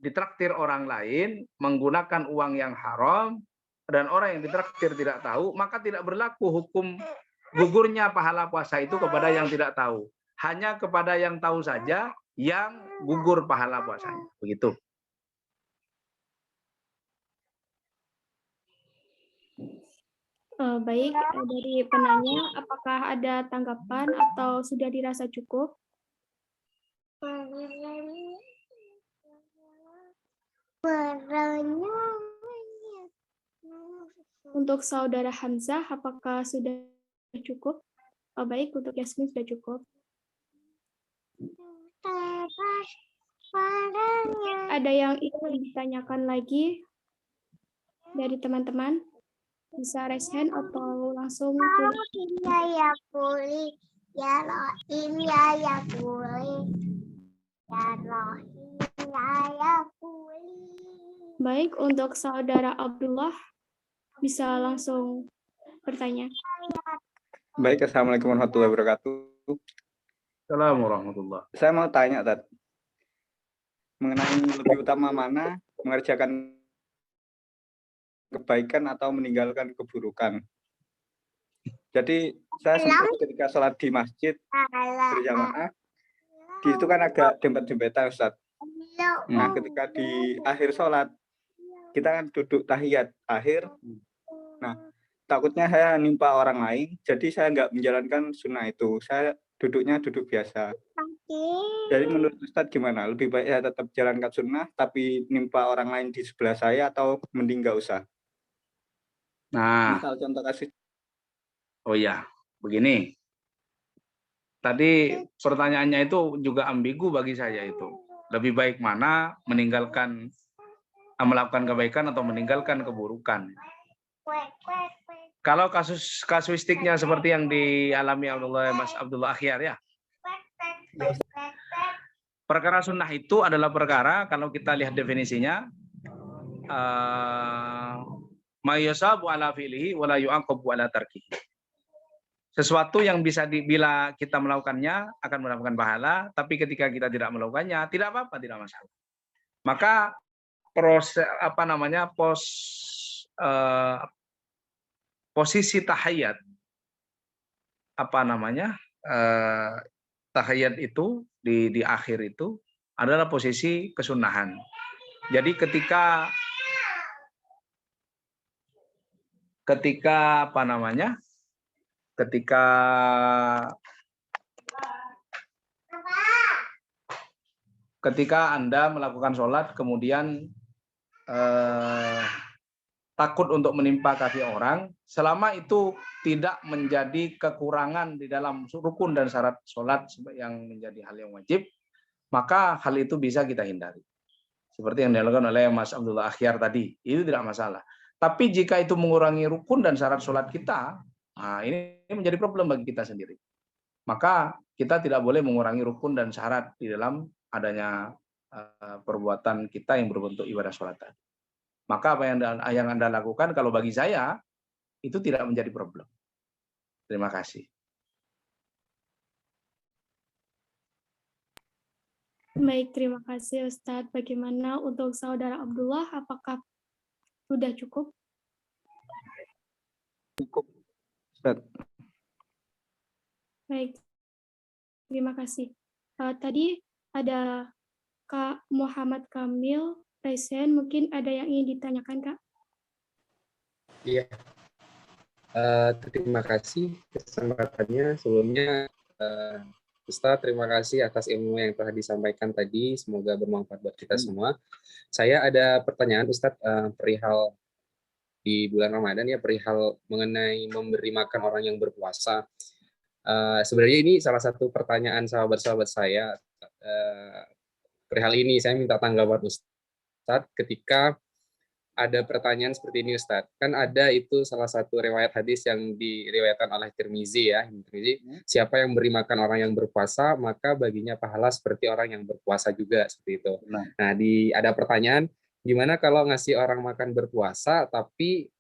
ditraktir orang lain menggunakan uang yang haram dan orang yang ditraktir tidak tahu, maka tidak berlaku hukum gugurnya pahala puasa itu kepada yang tidak tahu. Hanya kepada yang tahu saja yang gugur pahala puasanya. Begitu. Baik, dari penanya, apakah ada tanggapan atau sudah dirasa cukup? Untuk saudara Hamzah, apakah sudah cukup? Baik, untuk Yasmin sudah cukup. Ada yang ingin ditanyakan lagi dari teman-teman? Bisa raise hand atau langsung tulis. Ya boleh. Ya Rahim ya boleh. Ya Rahim ya boleh. Baik, untuk saudara Abdullah bisa langsung bertanya. Baik, Assalamualaikum warahmatullahi wabarakatuh. Assalamualaikum warahmatullahi wabarakatuh. Saya mau tanya, Tat, mengenai lebih utama mana mengerjakan kebaikan atau meninggalkan keburukan. Jadi saya sempat ketika sholat di masjid berjamaah, di itu kan agak dempet-dempetan, Ustaz. Nah, ketika di akhir sholat, kita kan duduk tahiyat akhir. Nah, takutnya saya nimpa orang lain, jadi saya nggak menjalankan sunnah itu. Saya duduknya duduk biasa. Jadi menurut Ustaz gimana? Lebih baik saya tetap jalankan sunnah, tapi nimpa orang lain di sebelah saya, atau mending nggak usah? Nah, misal contoh kasih. Oh ya, begini. Tadi pertanyaannya itu juga ambigu bagi saya itu. Lebih baik mana melakukan kebaikan atau meninggalkan keburukan. Kalau kasuistiknya seperti yang dialami Mas Abdullah Akhyar ya, Perkara sunnah itu adalah perkara, kalau kita lihat definisinya, ma yusabu ala fi'lihi wa la yu'aqabu ala tarkihi. Sesuatu yang bisa bila kita melakukannya akan mendapatkan pahala, tapi ketika kita tidak melakukannya tidak apa-apa, tidak masalah. Maka proses posisi tahiyat tahiyat itu di akhir itu adalah posisi kesunahan. Jadi ketika Anda melakukan sholat kemudian takut untuk menimpa kaki orang, selama itu tidak menjadi kekurangan di dalam rukun dan syarat sholat yang menjadi hal yang wajib, maka hal itu bisa kita hindari. Seperti yang dilakukan oleh Mas Abdullah Akhyar tadi, itu tidak masalah. Tapi jika itu mengurangi rukun dan syarat sholat kita, nah ini menjadi problem bagi kita sendiri. Maka kita tidak boleh mengurangi rukun dan syarat di dalam adanya perbuatan kita yang berbentuk ibadah sholat tadi. Maka apa yang Anda lakukan kalau bagi saya itu tidak menjadi problem. Terima kasih. Baik, terima kasih Ustadz. Bagaimana untuk saudara Abdullah? Apakah sudah cukup? Cukup, Ustadz. Baik, terima kasih. Tadi ada Kak Muhammad Kamil present, mungkin ada yang ingin ditanyakan, Kak? Iya, terima kasih kesempatannya. Sebelumnya, Ustadz, terima kasih atas ilmu yang telah disampaikan tadi. Semoga bermanfaat buat kita semua. Saya ada pertanyaan, Ustadz, perihal di bulan Ramadan ya, perihal mengenai memberi makan orang yang berpuasa. Sebenarnya ini salah satu pertanyaan sahabat-sahabat saya. Perihal ini saya minta tanggapan Ustadz ketika ada pertanyaan seperti ini, Ustadz. Kan ada itu salah satu riwayat hadis yang diriwayatkan oleh Tirmizi ya. Siapa yang beri makan orang yang berpuasa, maka baginya pahala seperti orang yang berpuasa juga, seperti itu. Nah, ada pertanyaan, gimana kalau ngasih orang makan berpuasa, tapi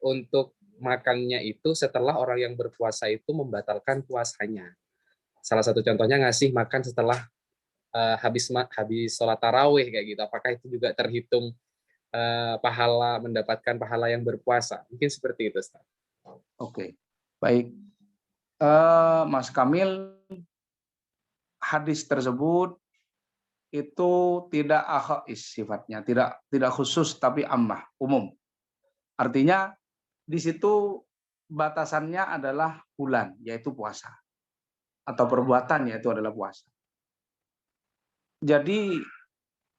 untuk makannya itu setelah orang yang berpuasa itu membatalkan puasanya. Salah satu contohnya ngasih makan setelah habis sholat tarawih kayak gitu. Apakah itu juga terhitung mendapatkan pahala yang berpuasa? Mungkin seperti itu, Ustaz. Oke, baik. Mas Kamil, hadis tersebut itu tidak akhais sifatnya, tidak khusus tapi ammah, umum. Artinya di situ batasannya adalah bulan, yaitu puasa, atau perbuatan, yaitu adalah puasa. Jadi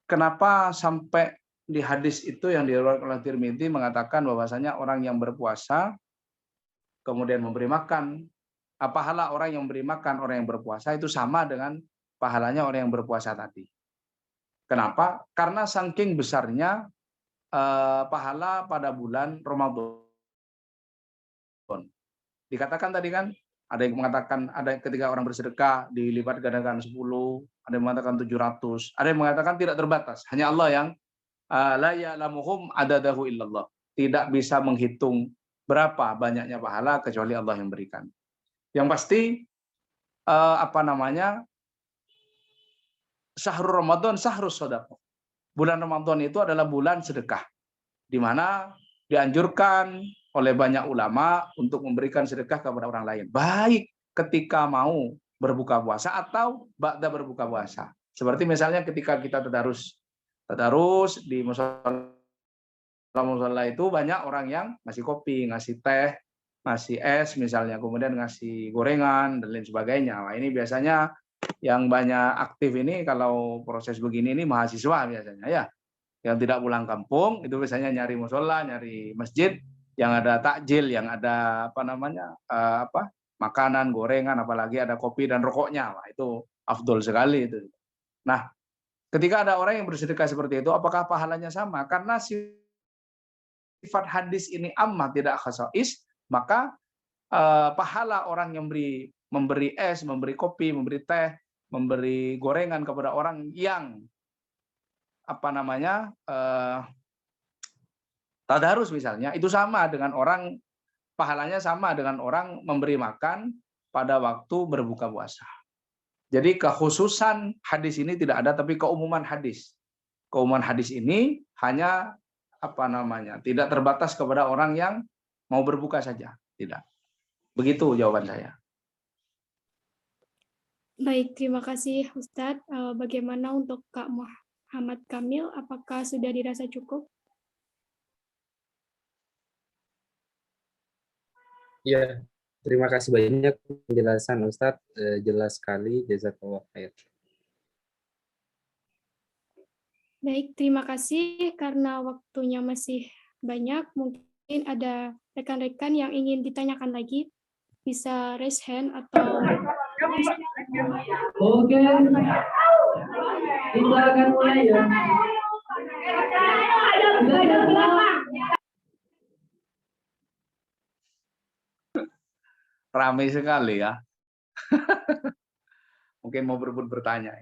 kenapa sampai di hadis itu yang diriwayatkan oleh Tirmidzi mengatakan bahwasanya orang yang berpuasa kemudian memberi makan, pahala orang yang memberi makan orang yang berpuasa itu sama dengan pahalanya orang yang berpuasa tadi. Kenapa? Karena saking besarnya pahala pada bulan Ramadan. Dikatakan tadi kan, ada yang mengatakan ada ketika orang bersedekah dilipat gandakan 10, ada yang mengatakan 700, ada yang mengatakan tidak terbatas. Hanya Allah yang la ya'lamuhum adadahu illallah. Tidak bisa menghitung berapa banyaknya pahala kecuali Allah yang berikan. Yang pasti syahrul Ramadan syahrus shadaqah. Bulan Ramadan itu adalah bulan sedekah, di mana dianjurkan oleh banyak ulama untuk memberikan sedekah kepada orang lain, baik ketika mau berbuka puasa atau ba'da berbuka puasa. Seperti misalnya ketika kita tadarus di musola itu banyak orang yang ngasih kopi, ngasih teh, ngasih es misalnya, kemudian ngasih gorengan dan lain sebagainya. Nah, ini biasanya yang banyak aktif ini kalau proses begini ini mahasiswa biasanya ya, yang tidak pulang kampung itu biasanya nyari musola, nyari masjid yang ada takjil, yang ada makanan, gorengan, apalagi ada kopi dan rokoknya. Wah, itu afdol sekali itu. Nah, ketika ada orang yang bersedekah seperti itu, apakah pahalanya sama? Karena sifat hadis ini ammah tidak khasais, maka pahala orang yang memberi es, memberi kopi, memberi teh, memberi gorengan kepada orang yang tadarus misalnya, itu sama dengan orang, pahalanya sama dengan orang memberi makan pada waktu berbuka puasa. Jadi kekhususan hadis ini tidak ada, tapi keumuman hadis. Keumuman hadis ini hanya tidak terbatas kepada orang yang mau berbuka saja, tidak. Begitu jawaban saya. Baik, terima kasih Ustadz. Bagaimana untuk Kak Muhammad Kamil? Apakah sudah dirasa cukup? Ya, terima kasih banyak penjelasan Ustadz. Jelas sekali, jazakallah khair. Baik, terima kasih. Karena waktunya masih banyak, mungkin ada rekan-rekan yang ingin ditanyakan lagi. Bisa raise hand atau... Oke, kita akan mulai ya. Ramai sekali ya. Mungkin mau berebut bertanya.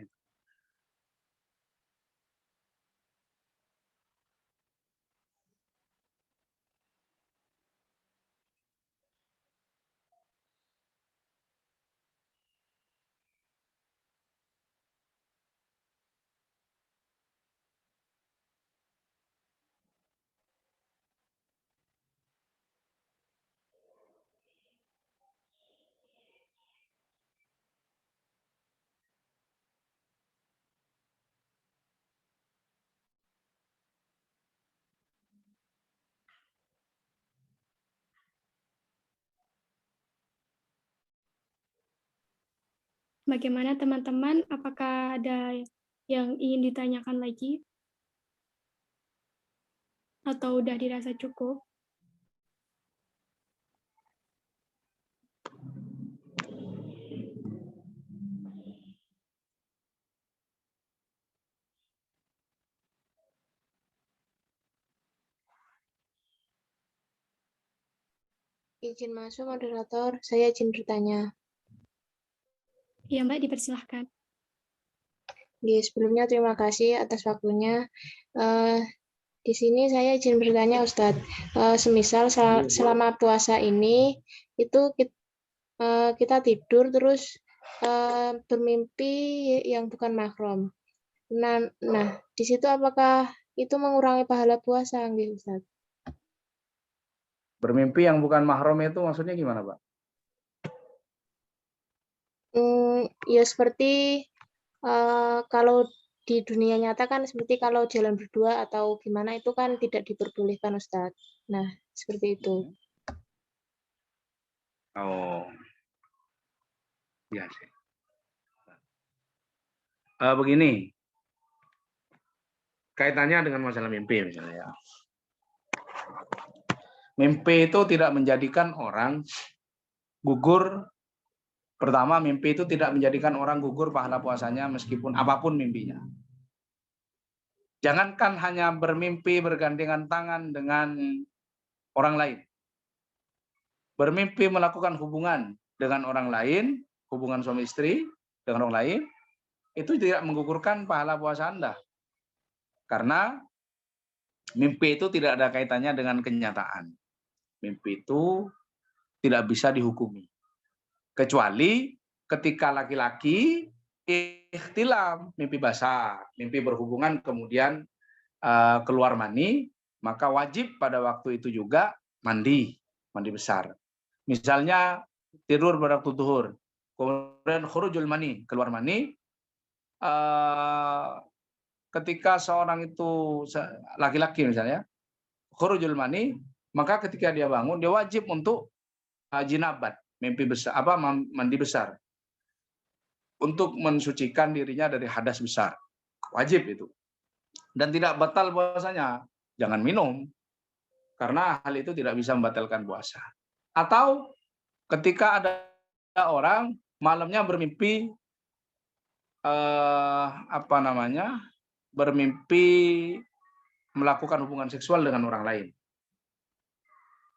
Bagaimana teman-teman? Apakah ada yang ingin ditanyakan lagi? Atau udah dirasa cukup? Izin masuk moderator, saya izin bertanya. Iya Mbak, dipersilahkan. Sebelumnya terima kasih atas waktunya. Di sini saya izin bertanya Ustadz, semisal selama puasa ini itu kita tidur terus bermimpi yang bukan mahram. Nah, di situ apakah itu mengurangi pahala puasa, Ustadz? Bermimpi yang bukan mahram itu maksudnya gimana, Pak? Ya seperti kalau di dunia nyata kan seperti kalau jalan berdua atau gimana itu kan tidak diperbolehkan Ustadz. Nah, seperti itu. Oh. Ya sih. Begini. Kaitannya dengan masalah mimpi misalnya ya. Mimpi itu tidak menjadikan orang gugur. Pertama, mimpi itu tidak menjadikan orang gugur pahala puasanya meskipun apapun mimpinya. Jangankan hanya bermimpi bergandengan tangan dengan orang lain. Bermimpi melakukan hubungan dengan orang lain, hubungan suami istri dengan orang lain, itu tidak menggugurkan pahala puasa Anda. Karena mimpi itu tidak ada kaitannya dengan kenyataan. Mimpi itu tidak bisa dihukumi. Kecuali ketika laki-laki ikhtilam, mimpi basah, mimpi berhubungan kemudian keluar mani, maka wajib pada waktu itu juga mandi besar. Misalnya tidur pada waktu zuhur, kemudian khurujul mani, keluar mani, ketika seorang itu laki-laki misalnya khurujul mani, maka ketika dia bangun dia wajib untuk jinabat, mimpi besar, mandi besar, untuk mensucikan dirinya dari hadas besar. Wajib itu. Dan tidak batal puasanya. Jangan minum. Karena hal itu tidak bisa membatalkan puasa. Atau ketika ada orang malamnya bermimpi bermimpi melakukan hubungan seksual dengan orang lain.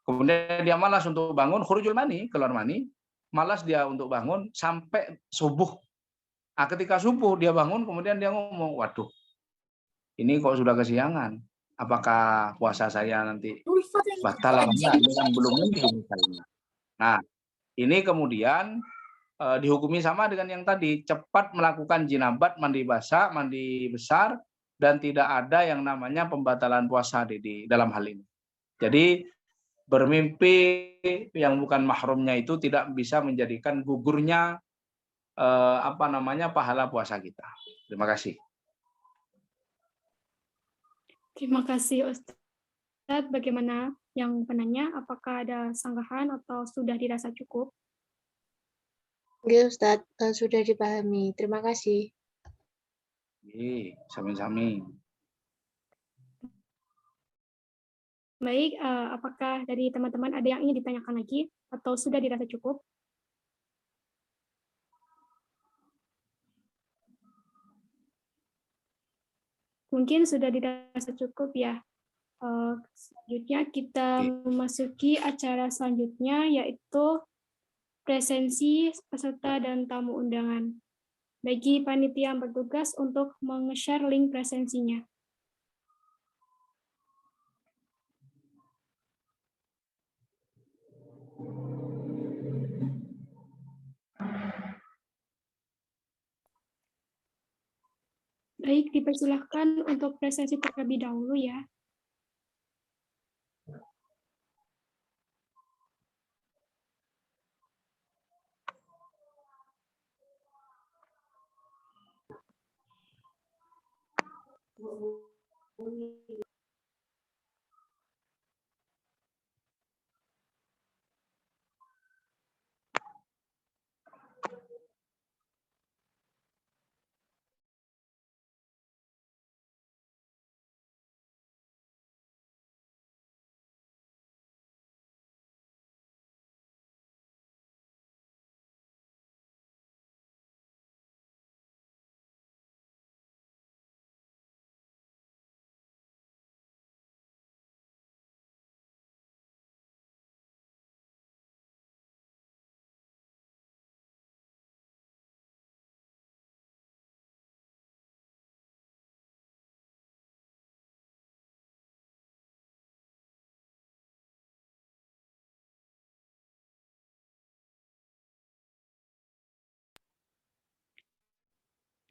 Kemudian dia malas untuk bangun, khurujul mani, keluar mani, malas dia untuk bangun sampai subuh. Nah, ketika subuh dia bangun, kemudian dia ngomong, waduh, ini kok sudah kesiangan. Apakah puasa saya nanti batal apa enggak? Ini kan belum mandi misalnya. Nah, ini kemudian dihukumi sama dengan yang tadi, cepat melakukan jinabat, mandi basah, mandi besar, dan tidak ada yang namanya pembatalan puasa di dalam hal ini. Jadi bermimpi yang bukan mahramnya itu tidak bisa menjadikan gugurnya pahala puasa kita. Terima kasih. Terima kasih Ustadz. Bagaimana yang penanya? Apakah ada sanggahan atau sudah dirasa cukup? Oke, Ustadz, sudah dipahami. Terima kasih. Sami-sami. Baik, apakah dari teman-teman ada yang ingin ditanyakan lagi atau sudah dirasa cukup? Mungkin sudah dirasa cukup ya. Selanjutnya kita memasuki acara selanjutnya, yaitu presensi peserta dan tamu undangan. Bagi panitia yang bertugas untuk menge-share link presensinya. Baik, dipersilahkan untuk presensi terlebih dahulu ya.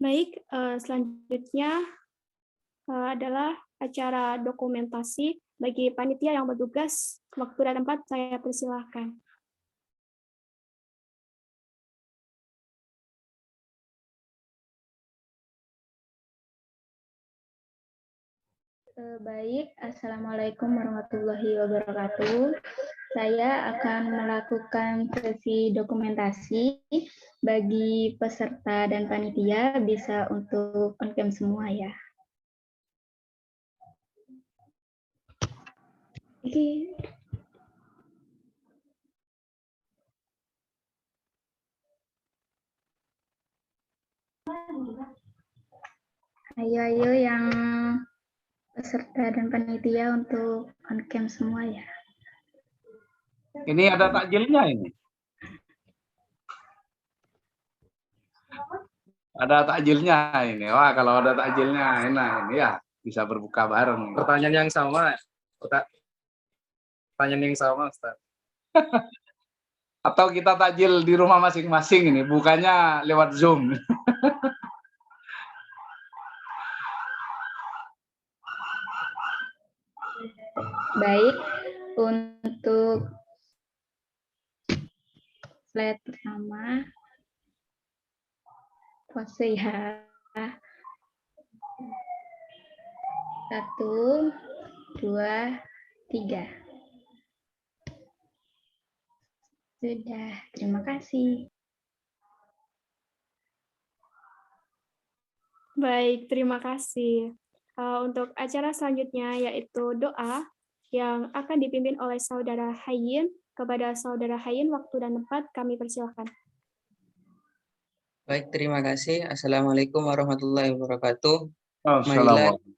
Baik, selanjutnya adalah acara dokumentasi. Bagi panitia yang bertugas, waktu dan tempat saya persilahkan. Baik, Assalamualaikum warahmatullahi wabarakatuh. Saya akan melakukan sesi dokumentasi bagi peserta dan panitia, bisa untuk on-cam semua ya. Oke. Ayo yang peserta dan panitia untuk on-cam semua ya. Ini ada takjilnya ini. Ada takjilnya ini. Wah, kalau ada takjilnya enak ini ya, bisa berbuka bareng. Pertanyaan yang sama, pertanyaan yang sama, Ustaz. Atau kita takjil di rumah masing-masing ini, bukannya lewat Zoom. Baik, untuk slide pertama, pose ya. 1, 2, 3. Sudah, terima kasih. Baik, terima kasih. Untuk acara selanjutnya yaitu doa yang akan dipimpin oleh Saudara Hayyin. Kepada Saudara Hayyin, waktu dan tempat kami persilahkan. Baik, terima kasih. Assalamualaikum warahmatullahi wabarakatuh. Assalamualaikum.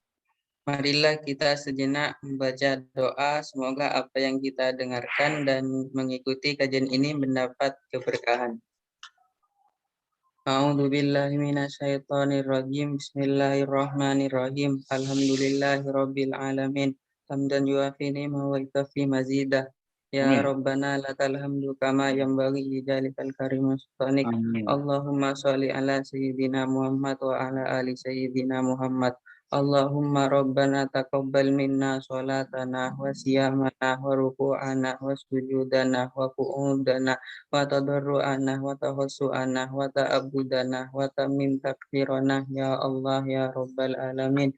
Marilah kita sejenak membaca doa, semoga apa yang kita dengarkan dan mengikuti kajian ini mendapat keberkahan. A'udzu billahi minasyaitonir rajim. Bismillahirrahmanirrahim. Alhamdulillahirabbil alamin. Hamdan yuafi ni'mahu wa yukafi mazidah. Ya Amin. Rabbana lakal hamdu kama yanbaghi li jalikal karim sultanik. Amin. Allahumma sholli ala sayyidina Muhammad wa ala ali sayyidina Muhammad. Allahumma rabbana taqabbal minna sholatana wa siyamana wa ruku'ana wa sujudana wa qu'udana wa tadarru'ana wa tahassu'ana wa ta'abudana wa tamim takfirana ya Allah ya Rabbal alamin.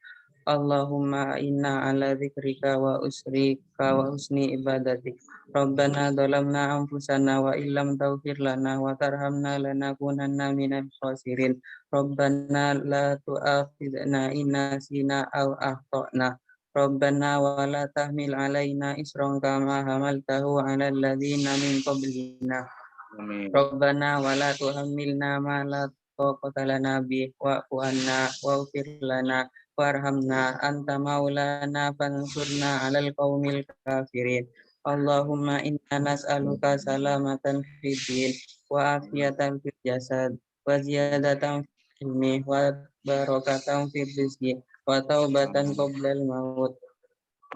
Allahumma inna ala dzikrika wa usrika wa husni ibadatik. Rabbana dhalamna anfusana wa illam taghfir lana wa tarhamna lanakunanna minal khasirin. Rabbana la tu'akhidna in nasina aw akhtana. Rabbana wa la tahmil alaina isran kama hamaltahu 'alal ladzina min qablina. Amin. Rabbana wa la tuhammilna ma la taqata lana bih wa'fu anna waghfir lana warhamna anta maulana fansurna 'alal qaumil kafirin. Allahumma inna nas'aluka salamatan fid din wa afiyatan fil jasad wa ziyadatan fil ilmi wa barakatan fil rizqi wa taubatan qoblal maut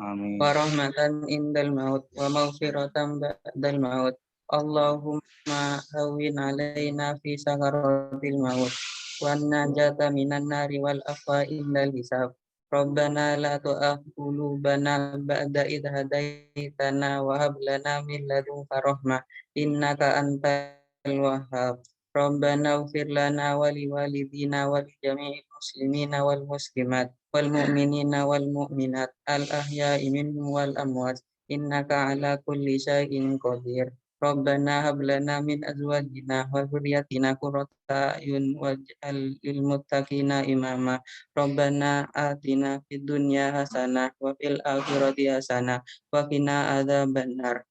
Amin. wa rahmatan indal maut wa maghfiratan ba'dal maut. Allahumma hawwin alaina fi sakaratil maut wan najata minan nari wal afwa indal hisab. Rabbana la tu'akhidh qulubana ba'da idh hadaitana wa hab lana min ladunka rahmah innaka antal wahhab. Rabbana ighfir lana wa liwalidina wa li jami'il muslimina wal muslimat wal mu'minina wal mu'minat al ahya'i minhum wal amwat innaka ala kulli syai'in qadir. Rabbana hab lana min azwajina wa dzurriyyatina qurrata a'yun waj'al lil muttaqina imama. Rabbana atina fid dunya hasanah wa fil akhirati hasanah wa qina adzabannar.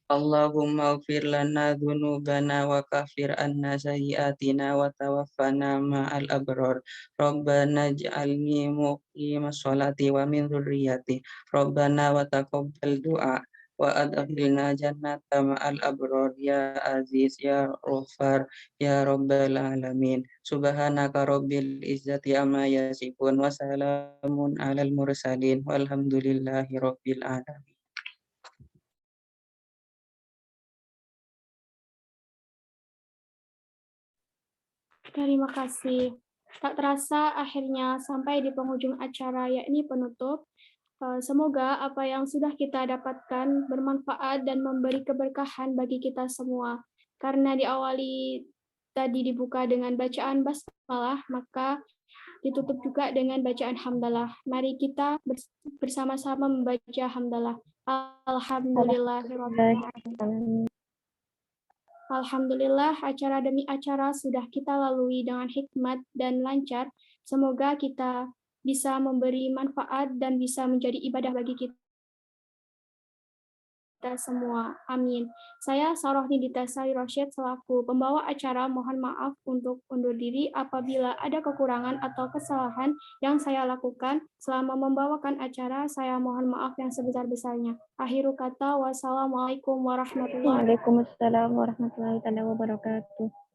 Allahumma ighfir lana dzunubana wa kaffir anna sayyi'atina wa tawaffana ma'al abrar. Rabbana ij'alni muqimas sholati wa min dzurriyyati. Rabbana wa taqabbal du'a wa adkhilna jannata ma'al abrar ya aziz ya ghaffar ya rabbal alamin. Subhanaka rabbil izzati amma yasifun wa salamun alal mursalin walhamdulillahi rabbil alamin. Terima kasih. Tak terasa akhirnya sampai di penghujung acara, yakni penutup. Semoga apa yang sudah kita dapatkan bermanfaat dan memberi keberkahan bagi kita semua. Karena diawali tadi dibuka dengan bacaan basmalah, maka ditutup juga dengan bacaan hamdalah. Mari kita bersama-sama membaca hamdalah. Alhamdulillahirrahmanirrahim. Alhamdulillah, acara demi acara sudah kita lalui dengan hikmat dan lancar. Semoga kita bisa memberi manfaat dan bisa menjadi ibadah bagi kita semua. Amin. Saya Sarah Nindita Sari Rosyid selaku pembawa acara mohon maaf untuk undur diri apabila ada kekurangan atau kesalahan yang saya lakukan selama membawakan acara. Saya mohon maaf yang sebesar-besarnya. Akhiru kata, wassalamualaikum warahmatullahi wabarakatuh. Waalaikumsalam warahmatullahi wabarakatuh.